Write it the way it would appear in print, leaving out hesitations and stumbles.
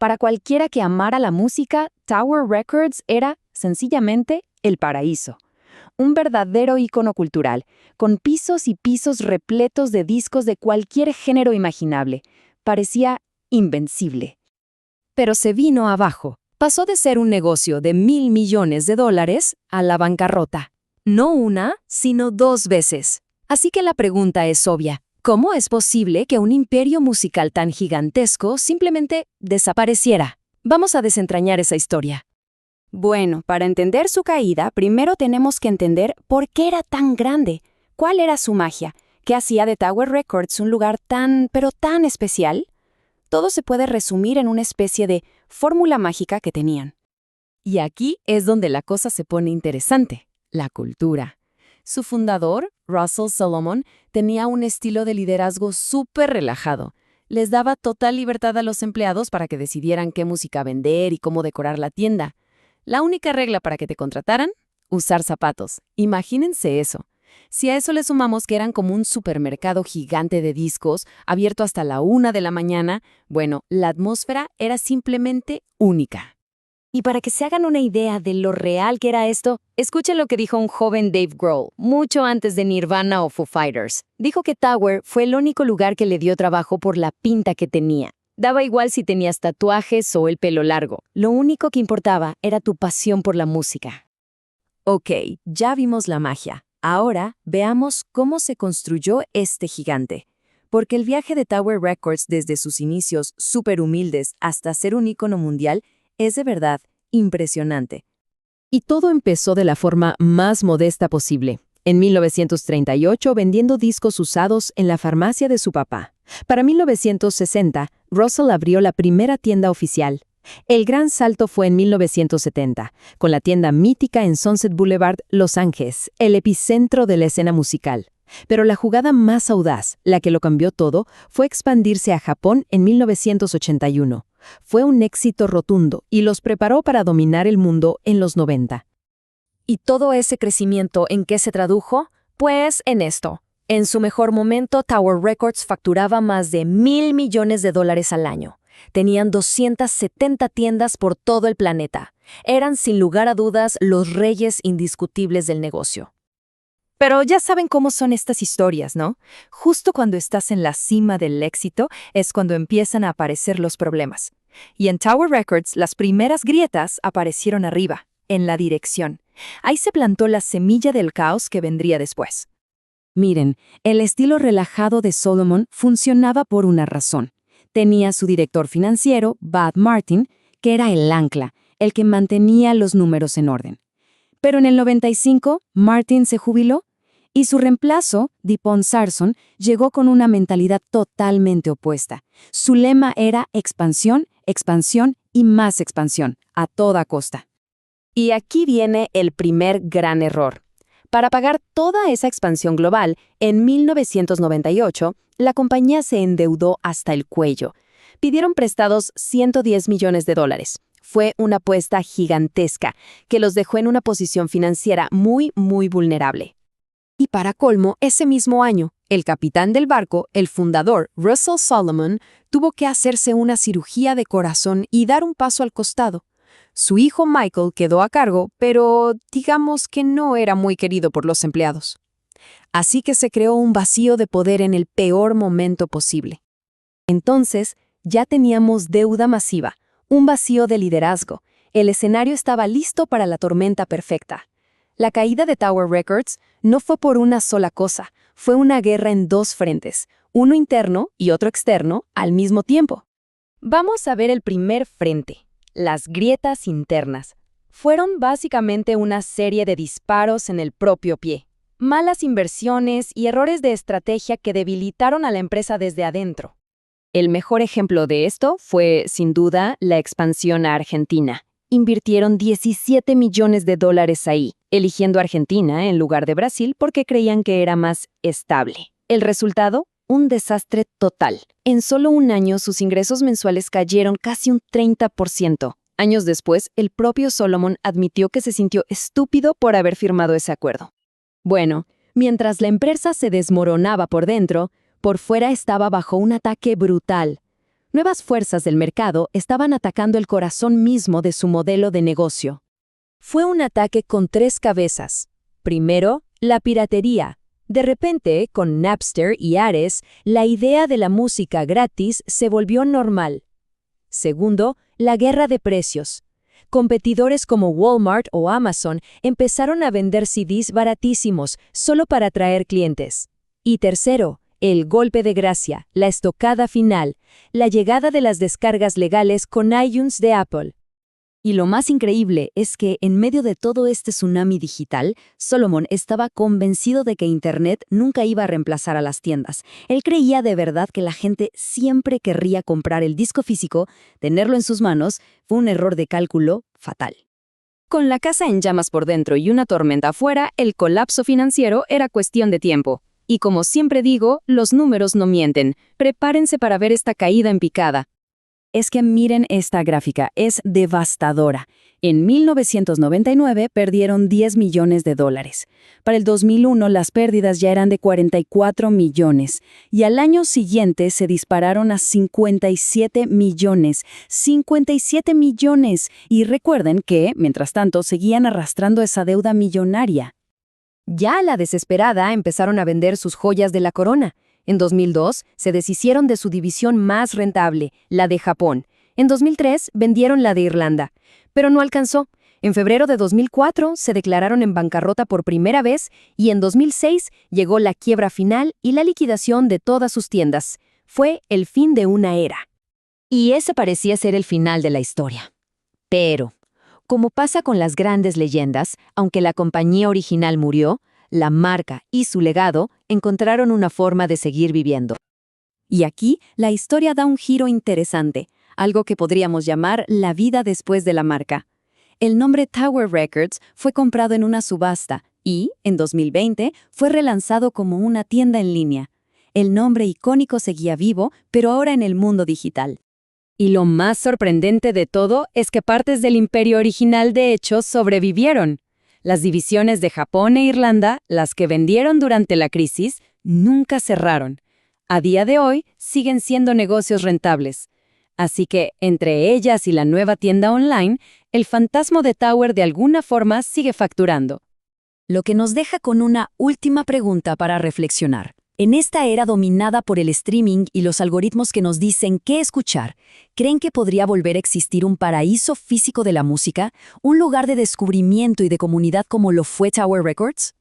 Para cualquiera que amara la música, Tower Records era, sencillamente, el paraíso. Un verdadero ícono cultural, con pisos y pisos repletos de discos de cualquier género imaginable. Parecía invencible. Pero se vino abajo. Pasó de ser un negocio de $1.000 millones a la bancarrota. No una, sino 2 veces. Así que la pregunta es obvia. ¿Cómo es posible que un imperio musical tan gigantesco simplemente desapareciera? Vamos a desentrañar esa historia. Bueno, para entender su caída, primero tenemos que entender por qué era tan grande. ¿Cuál era su magia? ¿Qué hacía de Tower Records un lugar pero tan especial? Todo se puede resumir en una especie de fórmula mágica que tenían. Y aquí es donde la cosa se pone interesante, la cultura. Su fundador, Russell Solomon, tenía un estilo de liderazgo súper relajado. Les daba total libertad a los empleados para que decidieran qué música vender y cómo decorar la tienda. La única regla para que te contrataran, usar zapatos. Imagínense eso. Si a eso le sumamos que eran como un supermercado gigante de discos, abierto hasta la 1 de la mañana, bueno, la atmósfera era simplemente única. Y para que se hagan una idea de lo real que era esto, escuchen lo que dijo un joven Dave Grohl, mucho antes de Nirvana o Foo Fighters. Dijo que Tower fue el único lugar que le dio trabajo por la pinta que tenía. Daba igual si tenías tatuajes o el pelo largo. Lo único que importaba era tu pasión por la música. Ok, ya vimos la magia. Ahora veamos cómo se construyó este gigante. Porque el viaje de Tower Records desde sus inicios súper humildes hasta ser un ícono mundial es de verdad impresionante. Y todo empezó de la forma más modesta posible. En 1938, vendiendo discos usados en la farmacia de su papá. Para 1960, Russell abrió la primera tienda oficial. El gran salto fue en 1970, con la tienda mítica en Sunset Boulevard, Los Ángeles, el epicentro de la escena musical. Pero la jugada más audaz, la que lo cambió todo, fue expandirse a Japón en 1981. Fue un éxito rotundo y los preparó para dominar el mundo en los 90. ¿Y todo ese crecimiento en qué se tradujo? Pues en esto. En su mejor momento, Tower Records facturaba más de $1.000 millones al año. Tenían 270 tiendas por todo el planeta. Eran, sin lugar a dudas, los reyes indiscutibles del negocio. Pero ya saben cómo son estas historias, ¿no? Justo cuando estás en la cima del éxito es cuando empiezan a aparecer los problemas. Y en Tower Records, las primeras grietas aparecieron arriba, en la dirección. Ahí se plantó la semilla del caos que vendría después. Miren, el estilo relajado de Solomon funcionaba por una razón. Tenía su director financiero, Bud Martin, que era el ancla, el que mantenía los números en orden. Pero en el 95, Martin se jubiló y su reemplazo, DuPont Sarson, llegó con una mentalidad totalmente opuesta. Su lema era expansión, expansión y más expansión, a toda costa. Y aquí viene el primer gran error. Para pagar toda esa expansión global, en 1998, la compañía se endeudó hasta el cuello. Pidieron prestados $110 millones. Fue una apuesta gigantesca que los dejó en una posición financiera muy vulnerable. Y para colmo, ese mismo año, el capitán del barco, el fundador Russell Solomon, tuvo que hacerse una cirugía de corazón y dar un paso al costado. Su hijo Michael quedó a cargo, pero digamos que no era muy querido por los empleados. Así que se creó un vacío de poder en el peor momento posible. Entonces, ya teníamos deuda masiva, un vacío de liderazgo. El escenario estaba listo para la tormenta perfecta. La caída de Tower Records no fue por una sola cosa, fue una guerra en 2 frentes, uno interno y otro externo al mismo tiempo. Vamos a ver el primer frente. Las grietas internas. Fueron básicamente una serie de disparos en el propio pie. Malas inversiones y errores de estrategia que debilitaron a la empresa desde adentro. El mejor ejemplo de esto fue, sin duda, la expansión a Argentina. Invirtieron $17 millones ahí, eligiendo Argentina en lugar de Brasil porque creían que era más estable. El resultado, un desastre total. En solo un año sus ingresos mensuales cayeron casi un 30%. Años después, el propio Solomon admitió que se sintió estúpido por haber firmado ese acuerdo. Bueno, mientras la empresa se desmoronaba por dentro, por fuera estaba bajo un ataque brutal. Nuevas fuerzas del mercado estaban atacando el corazón mismo de su modelo de negocio. Fue un ataque con tres cabezas. Primero, la piratería. De repente, con Napster y Ares, la idea de la música gratis se volvió normal. Segundo, la guerra de precios. Competidores como Walmart o Amazon empezaron a vender CDs baratísimos solo para atraer clientes. Y tercero, el golpe de gracia, la estocada final, la llegada de las descargas legales con iTunes de Apple. Y lo más increíble es que, en medio de todo este tsunami digital, Solomon estaba convencido de que Internet nunca iba a reemplazar a las tiendas. Él creía de verdad que la gente siempre querría comprar el disco físico, tenerlo en sus manos. Fue un error de cálculo fatal. Con la casa en llamas por dentro y una tormenta afuera, el colapso financiero era cuestión de tiempo. Y como siempre digo, los números no mienten. Prepárense para ver esta caída en picada. Es que miren esta gráfica, es devastadora. En 1999 perdieron $10 millones. Para el 2001 las pérdidas ya eran de 44 millones y al año siguiente se dispararon a 57 millones. 57 millones. Y recuerden que, mientras tanto, seguían arrastrando esa deuda millonaria. Ya a la desesperada empezaron a vender sus joyas de la corona. En 2002 se deshicieron de su división más rentable, la de Japón. En 2003 vendieron la de Irlanda. Pero no alcanzó. En febrero de 2004 se declararon en bancarrota por primera vez y en 2006 llegó la quiebra final y la liquidación de todas sus tiendas. Fue el fin de una era. Y ese parecía ser el final de la historia. Pero, como pasa con las grandes leyendas, aunque la compañía original murió, la marca y su legado encontraron una forma de seguir viviendo. Y aquí la historia da un giro interesante, algo que podríamos llamar la vida después de la marca. El nombre Tower Records fue comprado en una subasta y, en 2020, fue relanzado como una tienda en línea. El nombre icónico seguía vivo, pero ahora en el mundo digital. Y lo más sorprendente de todo es que partes del imperio original de hecho sobrevivieron. Las divisiones de Japón e Irlanda, las que vendieron durante la crisis, nunca cerraron. A día de hoy, siguen siendo negocios rentables. Así que, entre ellas y la nueva tienda online, el fantasma de Tower de alguna forma sigue facturando. Lo que nos deja con una última pregunta para reflexionar. En esta era dominada por el streaming y los algoritmos que nos dicen qué escuchar, ¿creen que podría volver a existir un paraíso físico de la música? ¿Un lugar de descubrimiento y de comunidad como lo fue Tower Records?